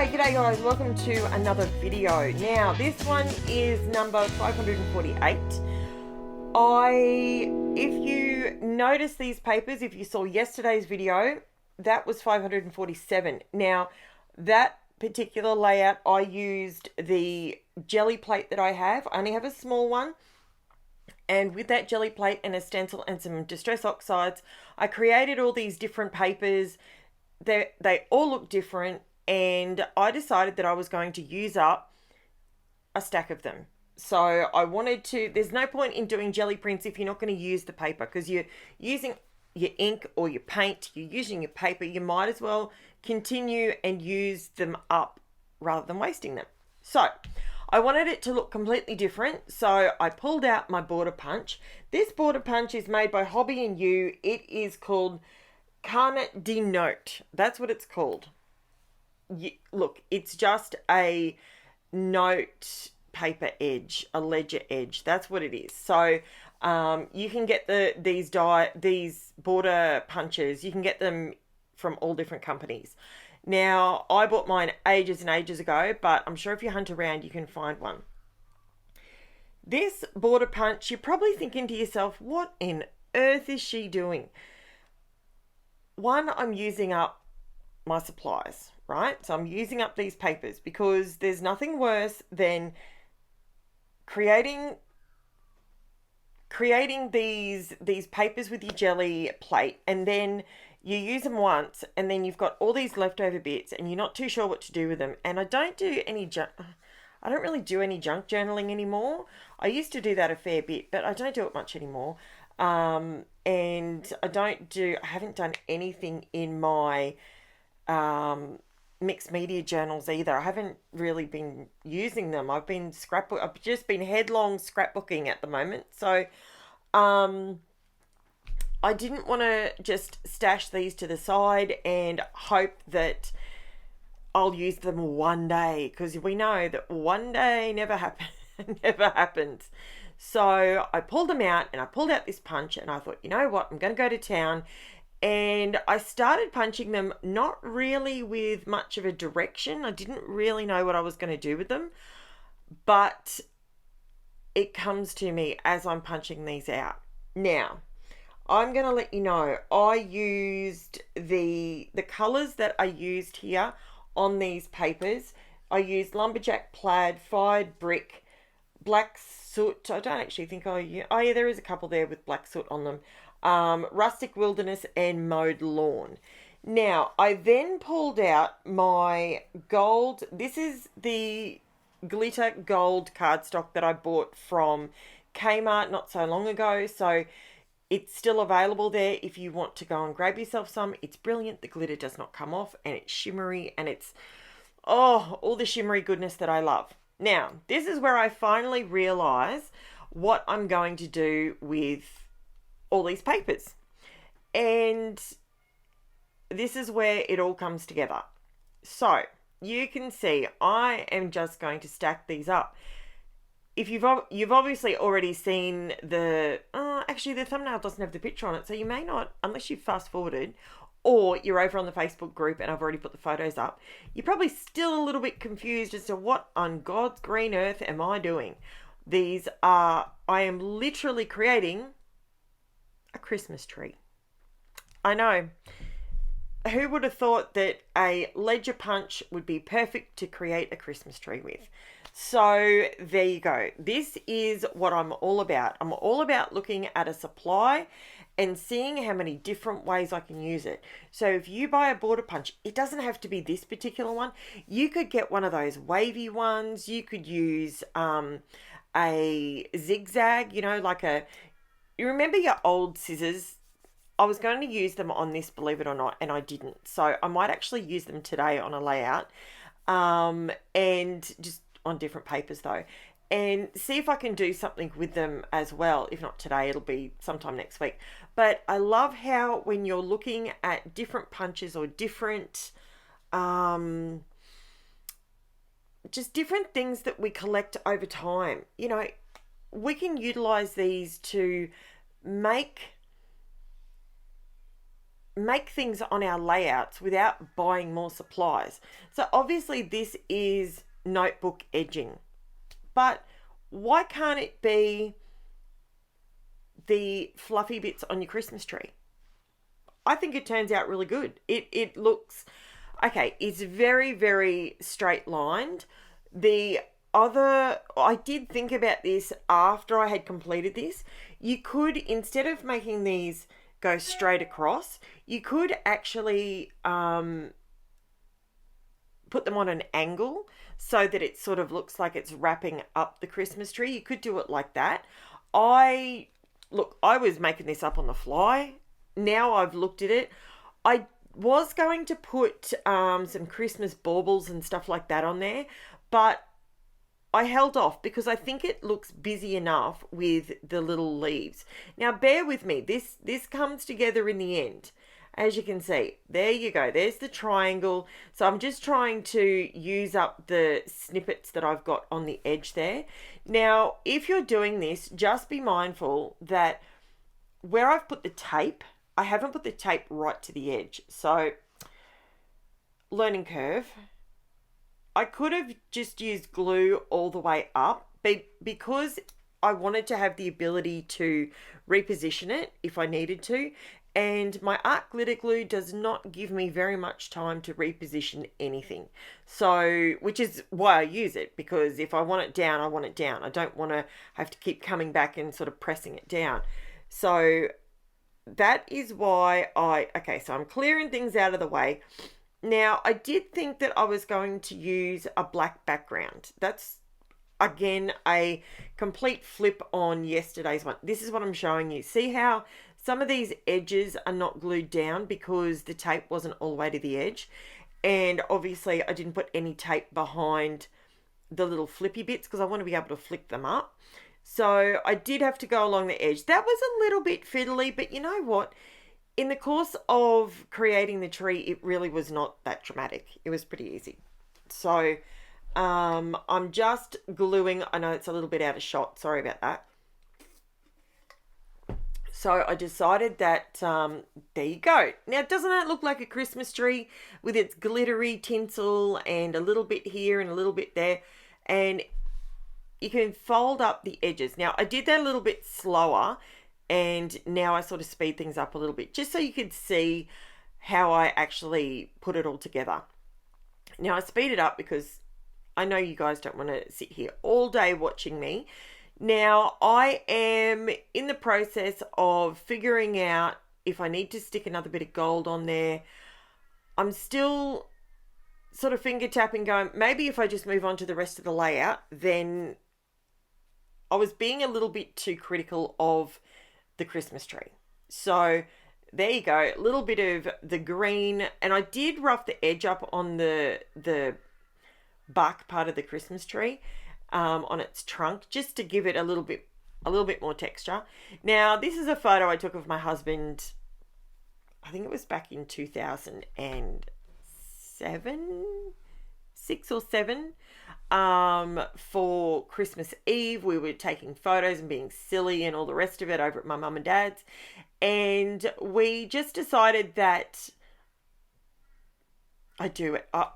G'day guys, welcome to another video. Now this one is number 548. If you notice these papers, if you saw yesterday's video, that was 547. Now that particular layout, I used the jelly plate that I have. I only have a small one. And with that jelly plate and a stencil and some distress oxides, I created all these different papers. They all look different, and I decided that I was going to use up a stack of them. So I wanted to, there's no point in doing jelly prints if you're not going to use the paper, because you're using your ink or your paint, you're using your paper, you might as well continue and use them up rather than wasting them. So I wanted it to look completely different, so I pulled out my border punch. This border punch is made by Hobby and You. It is called CARNET Note. That's what it's called. Look, it's just a note paper edge, a ledger edge. That's what it is. So you can get these border punches. You can get them from all different companies. Now, I bought mine ages and ages ago, but I'm sure if you hunt around, you can find one. This border punch, you're probably thinking to yourself, what on earth is she doing? One, I'm using up my supplies, right? So I'm using up these papers because there's nothing worse than creating these papers with your jelly plate, and then you use them once and then you've got all these leftover bits and you're not too sure what to do with them. And I don't really do any junk journaling anymore. I used to do that a fair bit, but I don't do it much anymore. And I haven't done anything in my mixed media journals either. I haven't really been using them. I've just been headlong scrapbooking at the moment. So I didn't want to just stash these to the side and hope that I'll use them one day, because we know that one day never happens. So I pulled them out, and I pulled out this punch, and I thought, you know what, I'm going to go to town. And I started punching them, not really with much of a direction. I didn't really know what I was going to do with them, but it comes to me as I'm punching these out. Now, I'm going to let you know, I used the colours that I used here on these papers. I used Lumberjack Plaid, Fired Brick, Black Soot. I don't actually think yeah, there is a couple there with black soot on them. Rustic Wilderness and Mowed Lawn. Now, I then pulled out my gold. This is the glitter gold cardstock that I bought from KMART not so long ago. So it's still available there if you want to go and grab yourself some. It's brilliant. The glitter does not come off, and it's shimmery, and it's, all the shimmery goodness that I love. Now, this is where I finally realize what I'm going to do with all these papers. And this is where it all comes together. So you can see I am just going to stack these up. If you've obviously already seen actually the thumbnail doesn't have the picture on it, so you may not, unless you've fast forwarded or you're over on the Facebook group and I've already put the photos up, you're probably still a little bit confused as to what on God's green earth am I doing. I am literally creating a Christmas tree. I know. Who would have thought that a ledger punch would be perfect to create a Christmas tree with? So there you go. This is what I'm all about. I'm all about looking at a supply and seeing how many different ways I can use it. So if you buy a border punch, it doesn't have to be this particular one. You could get one of those wavy ones. You could use a zigzag, you remember your old scissors? I was going to use them on this, believe it or not, and I didn't. So I might actually use them today on a layout, and just on different papers though, and see if I can do something with them as well. If not today, it'll be sometime next week. But I love how when you're looking at different punches or different, just different things that we collect over time, we can utilize these to make make things on our layouts without buying more supplies. So obviously this is notebook edging, but why can't it be the fluffy bits on your Christmas tree? I think it turns out really good. It looks, okay, it's very, very straight lined. I did think about this after I had completed this. You could, instead of making these go straight across, you could actually put them on an angle so that it sort of looks like it's wrapping up the Christmas tree. You could do it like that. I was making this up on the fly. Now I've looked at it. I was going to put some Christmas baubles and stuff like that on there, but I held off because I think it looks busy enough with the little leaves. Now bear with me. This comes together in the end. As you can see, there you go. There's the triangle. So I'm just trying to use up the snippets that I've got on the edge there. Now, if you're doing this, just be mindful that where I've put the tape, I haven't put the tape right to the edge. So, learning curve. I could have just used glue all the way up, but because I wanted to have the ability to reposition it if I needed to, and my art glitter glue does not give me very much time to reposition anything. So, which is why I use it, because if I want it down, I want it down. I don't want to have to keep coming back and sort of pressing it down. So that is why so I'm clearing things out of the way. Now, I did think that I was going to use a black background. That's, again, a complete flip on yesterday's one. This is what I'm showing you. See how some of these edges are not glued down because the tape wasn't all the way to the edge. And obviously I didn't put any tape behind the little flippy bits because I want to be able to flick them up. So I did have to go along the edge. That was a little bit fiddly, but you know what? In the course of creating the tree, it really was not that dramatic. It was pretty easy. So I'm just gluing. I know it's a little bit out of shot. Sorry about that. So I decided that, there you go. Now, doesn't that look like a Christmas tree with its glittery tinsel and a little bit here and a little bit there? And you can fold up the edges. Now, I did that a little bit slower, and now I sort of speed things up a little bit just so you could see how I actually put it all together. Now, I speed it up because I know you guys don't want to sit here all day watching me. Now, I am in the process of figuring out if I need to stick another bit of gold on there. I'm still sort of finger tapping going, maybe if I just move on to the rest of the layout, then I was being a little bit too critical of the Christmas tree. So there you go, a little bit of the green, and I did rough the edge up on the bark part of the Christmas tree. On its trunk, just to give it a little bit more texture. Now, this is a photo I took of my husband, I think it was back in 2007, 6 or 7, for Christmas Eve. We were taking photos and being silly and all the rest of it over at my mum and dad's, and we just decided that I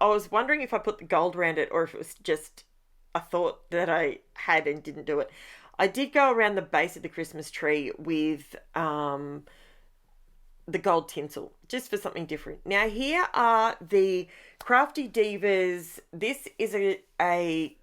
was wondering if I put the gold around it or if it was just a thought that I had and didn't do it. I did go around the base of the Christmas tree with the gold tinsel, just for something different. Now, here are the Crafty Divas. This is a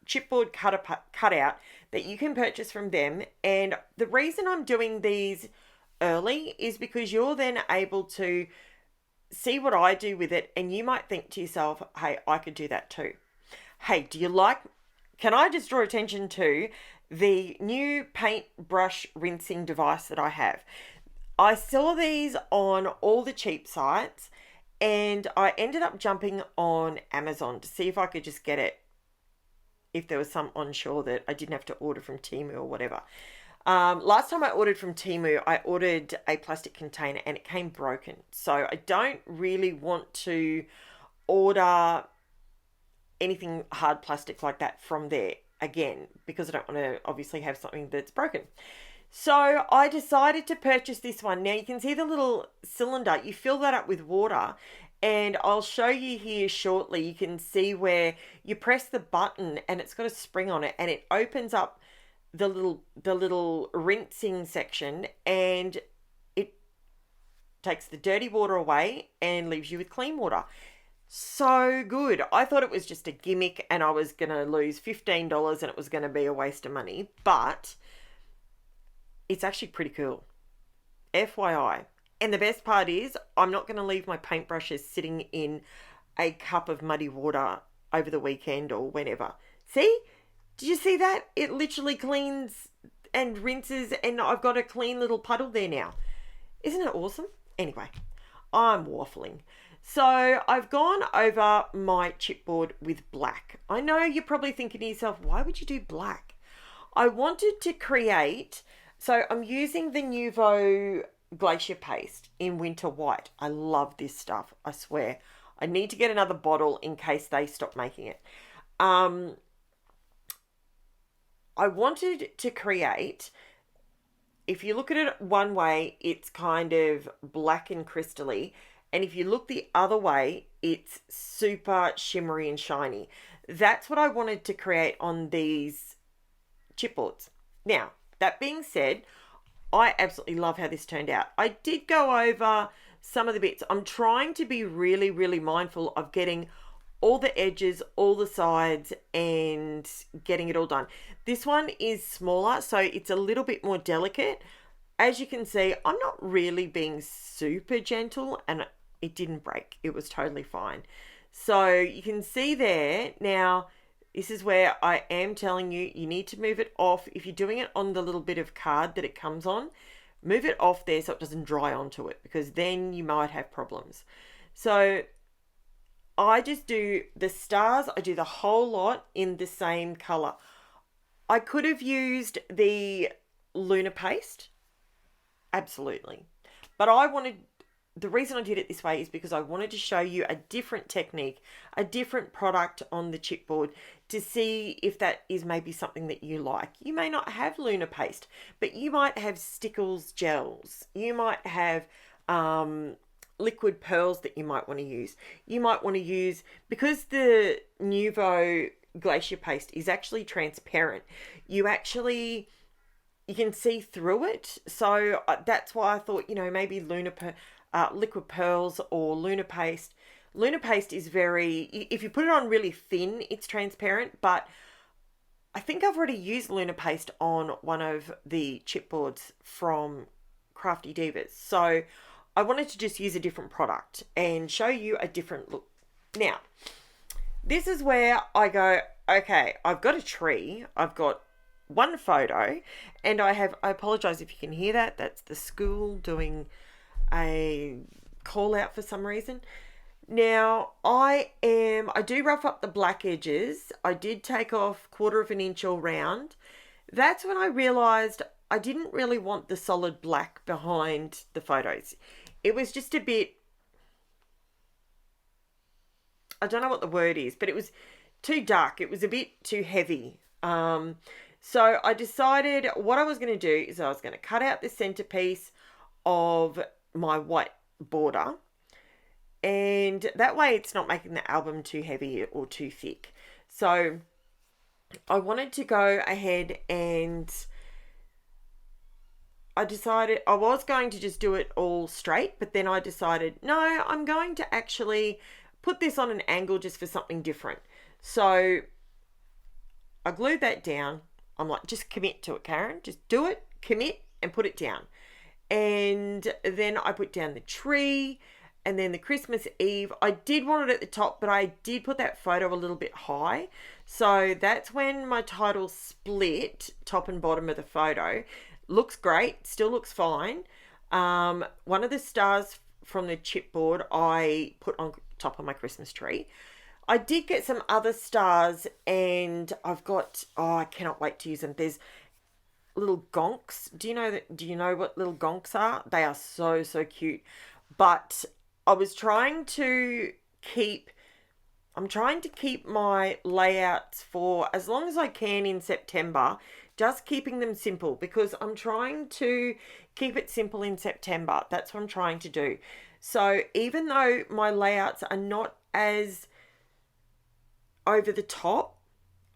chipboard cutout that you can purchase from them. And the reason I'm doing these early is because you're then able to see what I do with it, and you might think to yourself, hey, I could do that too. Hey, can I just draw attention to the new paintbrush rinsing device that I have? I saw these on all the cheap sites, and I ended up jumping on Amazon to see if I could just get it, if there was some onshore that I didn't have to order from Temu or whatever. Last time I ordered from Temu, I ordered a plastic container and it came broken. So I don't really want to order anything hard plastic like that from there again, because I don't want to obviously have something that's broken. So I decided to purchase this one. Now you can see the little cylinder. You fill that up with water, and I'll show you here shortly. You can see where you press the button and it's got a spring on it, and it opens up the little rinsing section, and it takes the dirty water away and leaves you with clean water. So good. I thought it was just a gimmick and I was going to lose $15 and it was going to be a waste of money, but it's actually pretty cool. FYI. And the best part is I'm not going to leave my paintbrushes sitting in a cup of muddy water over the weekend or whenever. See? Did you see that? It literally cleans and rinses, and I've got a clean little puddle there now. Isn't it awesome? Anyway, I'm waffling. So I've gone over my chipboard with black. I know you're probably thinking to yourself, why would you do black? I wanted to create, so I'm using the NUVO Glacier paste in winter white. I love this stuff, I swear. I need to get another bottle in case they stop making it. I wanted to create, if you look at it one way, it's kind of black and crystally. And if you look the other way, it's super shimmery and shiny. That's what I wanted to create on these chipboards. Now, that being said, I absolutely love how this turned out. I did go over some of the bits. I'm trying to be really, really mindful of getting all the edges, all the sides, and getting it all done. This one is smaller, so it's a little bit more delicate. As you can see, I'm not really being super gentle, and it didn't break. It was totally fine. So you can see there. Now, this is where I am telling you, you need to move it off. If you're doing it on the little bit of card that it comes on, move it off there so it doesn't dry onto it, because then you might have problems. So I just do the stars. I do the whole lot in the same color. I could have used the Lunar paste. Absolutely. But the reason I did it this way is because I wanted to show you a different technique, a different product on the chipboard to see if that is maybe something that you like. You may not have Lunar paste, but you might have Stickles gels. You might have liquid pearls that you might want to use. You might want to use, because the NUVO Glacier paste is actually transparent, you can see through it. So that's why I thought, maybe liquid pearls or Lunar paste. Lunar paste is if you put it on really thin, it's transparent, but I think I've already used Lunar paste on one of the chipboards from Crafty Divas. So I wanted to just use a different product and show you a different look. Now, this is where I go, okay, I've got a tree, I've got one photo, and I apologize if you can hear that. That's the school doing a call out for some reason. Now, I do rough up the black edges. I did take off 1/4 of an inch all round. That's when I realized I didn't really want the solid black behind the photos. It was just a bit, I don't know what the word is, but it was too dark. It was a bit too heavy. So I decided what I was going to do is I was going to cut out the centerpiece of my white border, and that way it's not making the album too heavy or too thick. So I wanted to go ahead, and I decided I was going to just do it all straight, but then I decided, no, I'm going to actually put this on an angle just for something different. So I glued that down. I'm like, just commit to it, Karen. Just do it, commit, and put it down. And then I put down the tree, and then the Christmas Eve. I did want it at the top, but I did put that photo a little bit high. So that's when my title split, top and bottom of the photo. Looks great, still looks fine. One of the stars from the chipboard I put on top of my Christmas tree. I did get some other stars, and I've got, I cannot wait to use them. There's little gonks. Do you know what little gonks are? They are so, so cute. But I was trying to keep my layouts for as long as I can in September, just keeping them simple, because I'm trying to keep it simple in September. That's what I'm trying to do. So even though my layouts are not as over the top,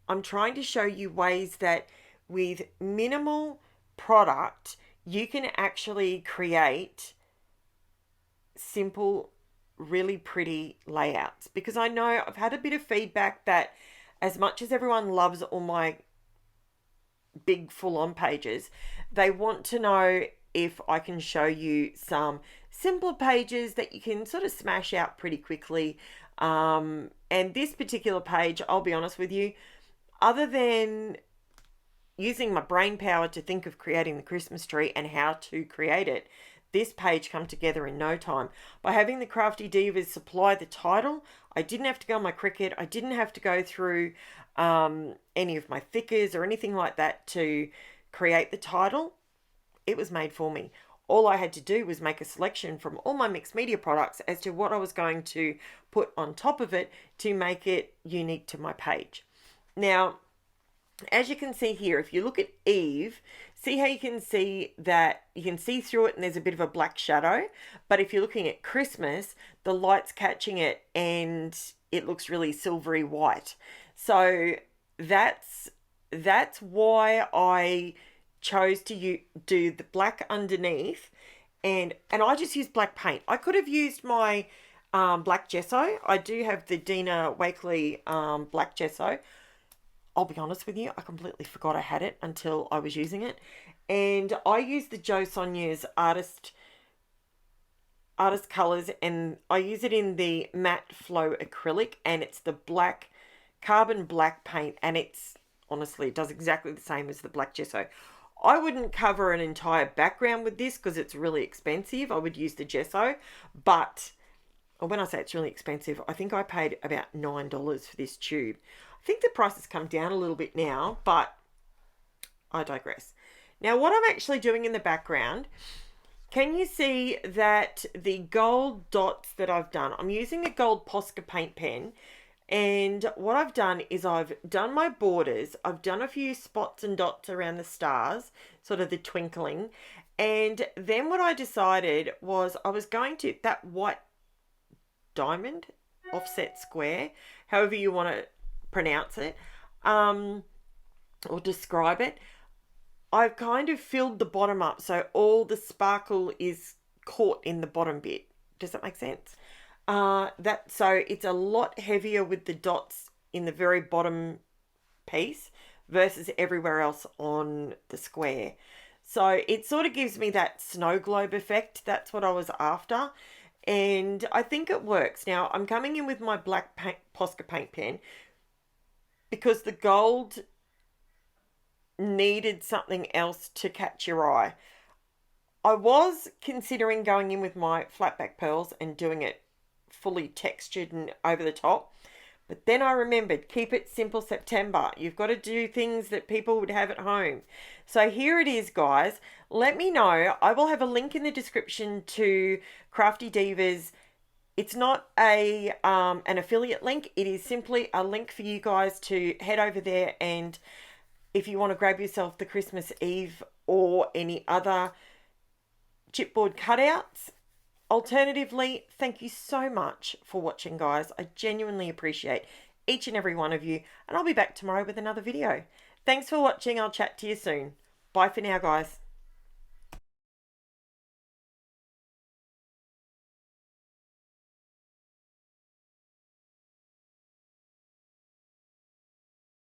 I'm trying to show you ways that with minimal product, you can actually create simple, really pretty layouts. Because I know I've had a bit of feedback that as much as everyone loves all my big full-on pages, they want to know if I can show you some simpler pages that you can sort of smash out pretty quickly. And this particular page, I'll be honest with you, other than using my brain power to think of creating the Christmas tree and how to create it, this page come together in no time. By having the Crafty Divas supply the title, I didn't have to go on my Cricut. I didn't have to go through any of my thickers or anything like that to create the title. It was made for me. All I had to do was make a selection from all my mixed media products as to what I was going to put on top of it to make it unique to my page. Now, as you can see here, if you look at Eve, see how you can see that you can see through it and there's a bit of a black shadow. But if you're looking at Christmas, the light's catching it and it looks really silvery white. So that's why I chose to do the black underneath, and I just used black paint. I could have used my black gesso. I do have the Dina Wakley black gesso. I'll be honest with you, I completely forgot I had it until I was using it. And I used the SONJAS artist colors, and I use it in the matte flow acrylic, and it's the black carbon black paint, and it's honestly, it does exactly the same as the black gesso. I wouldn't cover an entire background with this because it's really expensive. I would use the gesso, but when I say it's really expensive, I think I paid about $9 for this tube. I think the price has come down a little bit now, but I digress. Now, what I'm actually doing in the background, can you see that the gold dots that I've done? I'm using the gold POSCA paint pen, and what I've done is I've done my borders. I've done a few spots and dots around the stars, sort of the twinkling. And then what I decided was I was going to, that white diamond, offset square, however you want to pronounce it, or describe it, I've kind of filled the bottom up so all the sparkle is caught in the bottom bit. Does that make sense? So it's a lot heavier with the dots in the very bottom piece versus everywhere else on the square. So it sort of gives me that snow globe effect. That's what I was after, and I think it works. Now I'm coming in with my black POSCA paint pen because the gold needed something else to catch your eye. I was considering going in with my flat back pearls and doing it fully textured and over the top, but then I remembered, keep it simple September. You've got to do things that people would have at home. So here it is, guys. Let me know. I will have a link in the description to Crafty Divas. It's not an affiliate link. It is simply a link for you guys to head over there, and if you want to grab yourself the Christmas Eve or any other chipboard cutouts. Alternatively, thank you so much for watching, guys. I genuinely appreciate each and every one of you, and I'll be back tomorrow with another video. Thanks for watching. I'll chat to you soon. Bye for now, guys.